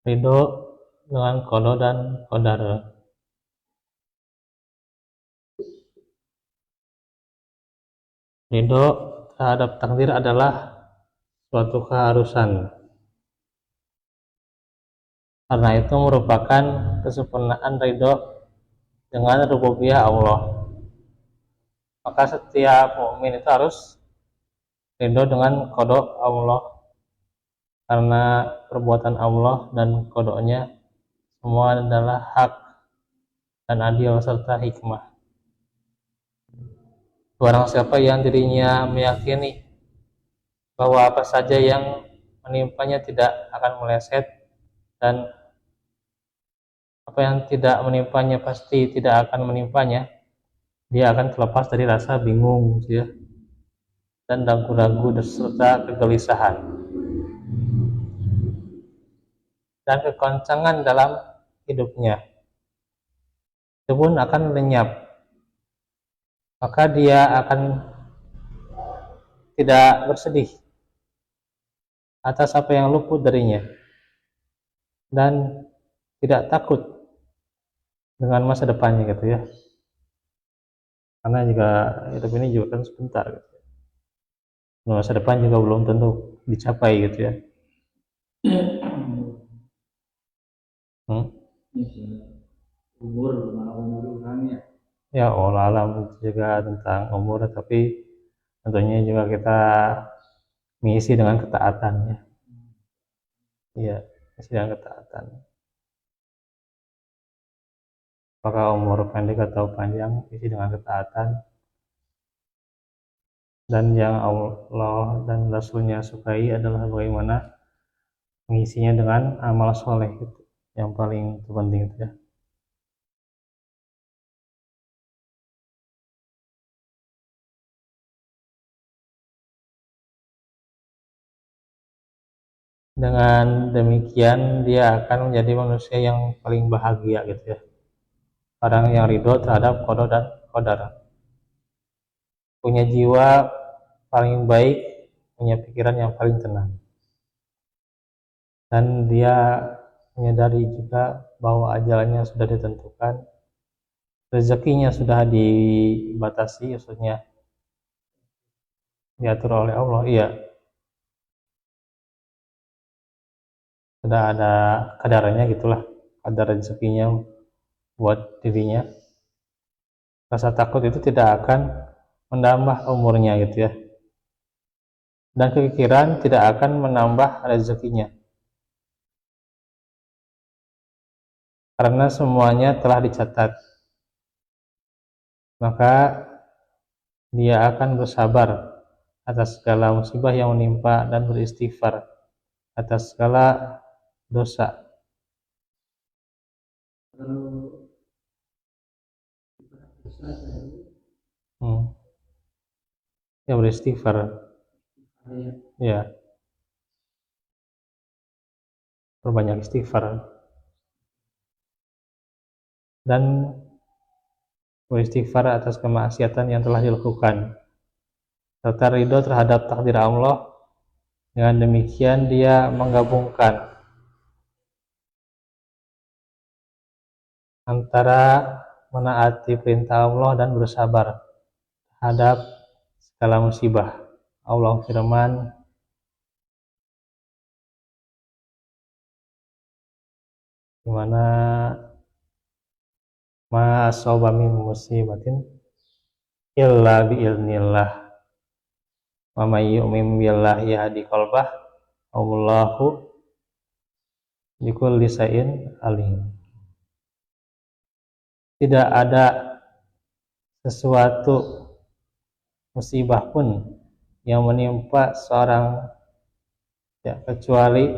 ridho dengan qada dan qadar. Ridho terhadap takdir adalah suatu keharusan, karena itu merupakan kesempurnaan ridho dengan rububiyah Allah. Maka setiap mukmin itu harus ridho dengan qada Allah, karena perbuatan Allah dan qadanya semua adalah hak dan adil serta hikmah. Barang siapa yang dirinya meyakini bahwa apa saja yang menimpanya tidak akan meleset, dan apa yang tidak menimpanya pasti tidak akan menimpanya, dia akan terlepas dari rasa bingung gitu ya, dan ragu-ragu serta kegelisahan dan kekoncangan dalam hidupnya. Itu pun akan lenyap, maka dia akan tidak bersedih atas apa yang luput darinya, dan tidak takut dengan masa depannya gitu ya, karena juga hidup ini juga kan sebentar gitu. Masa depan juga belum tentu dicapai gitu ya. Umur orangnya. Ya Allah alam juga tentang umur, tapi tentunya juga kita mengisi dengan ketaatan ya. Iya, mengisi dengan ketaatan. Apakah umur pendek atau panjang, isi dengan ketaatan. Dan yang Allah dan Rasulnya sukai adalah bagaimana mengisinya dengan amal soleh gitu, yang paling terpenting itu ya. Dengan demikian dia akan menjadi manusia yang paling bahagia gitu ya, orang yang ridho terhadap qada dan qadar, punya jiwa paling baik, punya pikiran yang paling tenang, dan dia menyadari juga bahwa ajalnya sudah ditentukan, rezekinya sudah dibatasi, maksudnya diatur oleh Allah. Iya, sudah ada kadarnya gitulah, kadar rezekinya buat dirinya. Rasa takut itu tidak akan menambah umurnya gitu ya, dan kepikiran tidak akan menambah rezekinya, karena semuanya telah dicatat. Maka dia akan bersabar atas segala musibah yang menimpa dan beristighfar atas segala dosa. Ya, beristighfar ya, perbanyak istighfar dan beristighfar atas kemaksiatan yang telah dilakukan, serta ridho terhadap takdir Allah. Dengan demikian dia menggabungkan antara menaati perintah Allah dan bersabar terhadap segala musibah. Allah firman, dimana ma asaba min musibatin illa biiznillah wa may yu'min billahi yahdi qalbah wallahu bikulli syai'in alim. Tidak ada sesuatu musibah pun yang menimpa seorang ya, kecuali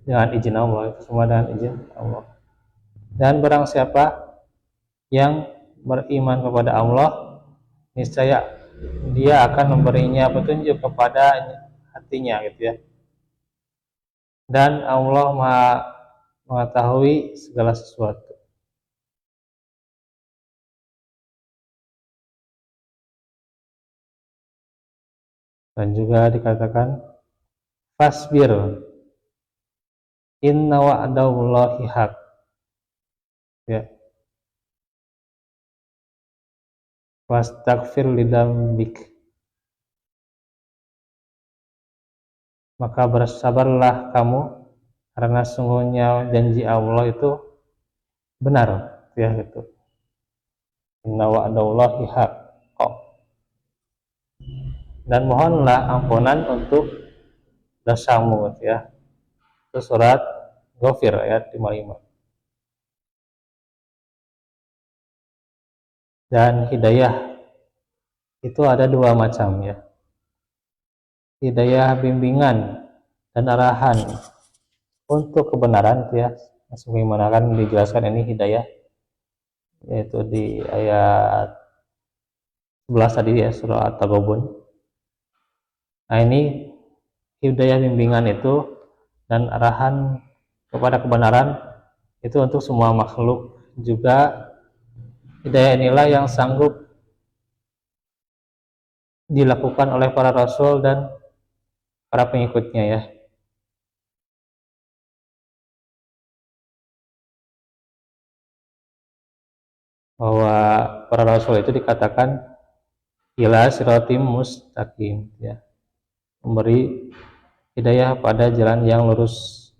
dengan izin Allah. Itu semua dengan izin Allah. Dan barang siapa yang beriman kepada Allah, niscaya dia akan memberinya petunjuk kepada hatinya gitu ya. Dan Allah Maha mengetahui segala sesuatu. Dan juga dikatakan fasbir inna wa'dallahi haq, ya, wastaghfir lidambik, maka bersabarlah kamu karena sungguhnya janji Allah itu benar, ya gitu. Inna wa'dallahi haq, dan mohonlah ampunan untuk dosamu, ya. Itu surat Ghafir ayat 55. Dan hidayah itu ada dua macam, ya. Hidayah bimbingan dan arahan untuk kebenaran, ya. Sebagaimana kan dijelaskan ini hidayah, yaitu di ayat 11 tadi, ya, surah At-Taghabun. Nah, ini hidayah bimbingan itu dan arahan kepada kebenaran itu untuk semua makhluk. Juga hidayah inilah yang sanggup dilakukan oleh para rasul dan para pengikutnya, ya. Bahwa para rasul itu dikatakan ila siratim mustaqim, ya, memberi hidayah pada jalan yang lurus.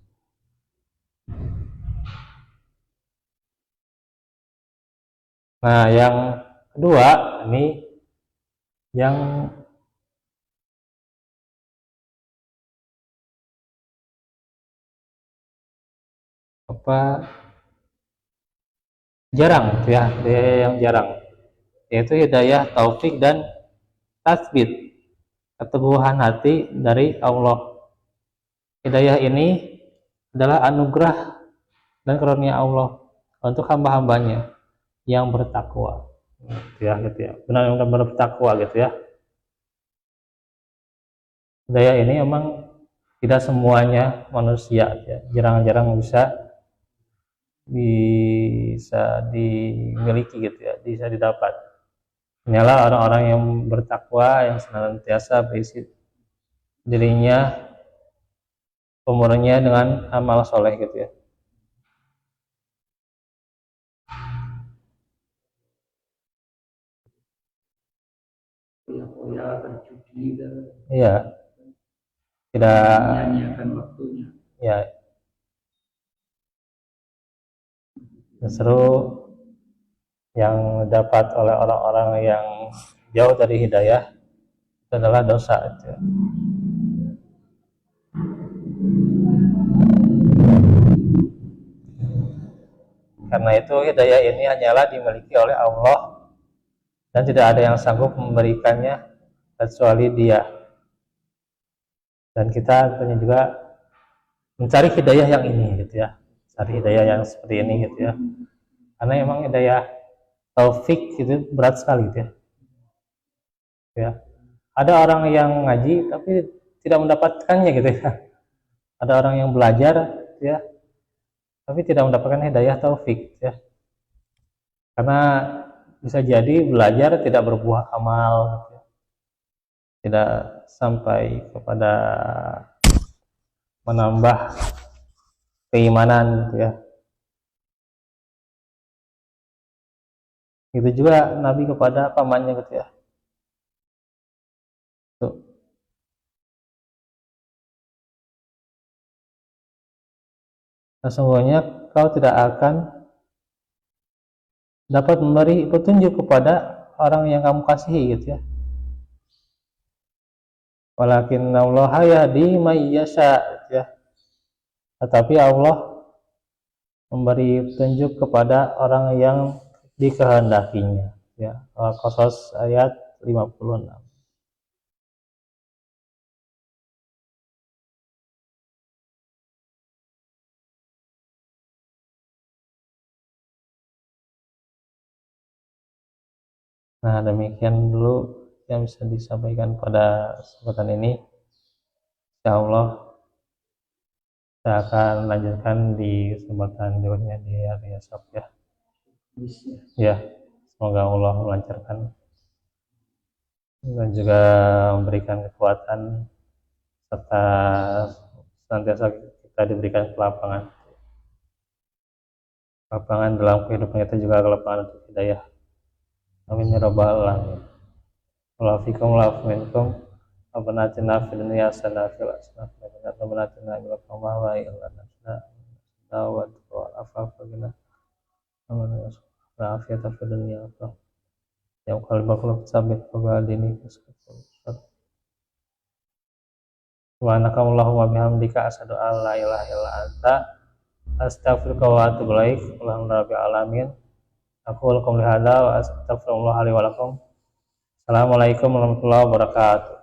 Nah, yang kedua ini yang apa, jarang, ya, hidayah yang jarang, yaitu hidayah taufik dan tasbit, keteguhan hati dari Allah. Hidayah ini adalah anugerah dan karunia Allah untuk hamba-hambanya yang bertakwa, gitu ya, benar-benar bertakwa, gitu ya. Hidayah ini memang tidak semuanya manusia, ya, jarang-jarang bisa dimiliki, gitu ya, bisa didapat. Inilah orang-orang yang bertakwa, yang senantiasa berisi dirinya, umurnya dengan amal soleh, gitu ya. Poya-poya berjudi dan Iya, tidak, menyanyiakan waktunya. ya, justru yang dapat oleh orang-orang yang jauh dari hidayah itu adalah dosa, gitu. Karena itu hidayah ini hanyalah dimiliki oleh Allah dan tidak ada yang sanggup memberikannya kecuali Dia. Dan kita tentunya juga mencari hidayah yang ini, gitu ya, cari hidayah yang seperti ini, gitu ya. Karena memang hidayah taufik itu berat sekali, gitu ya. Ya. Ada orang yang ngaji tapi tidak mendapatkannya, gitu ya. Ada orang yang belajar, gitu ya, tapi tidak mendapatkan hidayah taufik, ya. Karena bisa jadi belajar tidak berbuah amal, gitu ya. Tidak sampai kepada menambah keimanan, gitu ya. Itu juga Nabi kepada pamannya, gitu ya. Tuh. Sesungguhnya kau tidak akan dapat memberi petunjuk kepada orang yang kamu kasihi, gitu ya. Walakinallaha yahdi may yasha, gitu ya. Tetapi Allah memberi petunjuk kepada orang yang dikehendakinya, ya. Al-Qasas ayat 56. Nah, demikian dulu yang bisa disampaikan pada kesempatan ini. Insya Allah kita akan lanjutkan di kesempatan berikutnya di hari esok, ya. Ya, semoga Allah melancarkan dan juga memberikan kekuatan serta senantiasa kita kita diberikan kelapangan dalam kehidupan kita, juga kelapangan untuk hidayah. Amin ya rabbal alamin. Walafikum minkum Rabbana atina fid dunya hasanah wa fil akhirati hasanah wa qina adzabannar. Wa inna wa afafa bina amana afiyata fid dunya wa yang qalbaka sabit wa dini subhanaka allahumma bihamdika asyhadu an la ilaha illa anta astaghfiruka wa atubu ilaik. Alhamdulillahirabbil alamin. Aku lakum lihada wa astaghfirullah li wa lakum. Assalamualaikum warahmatullahi wabarakatuh.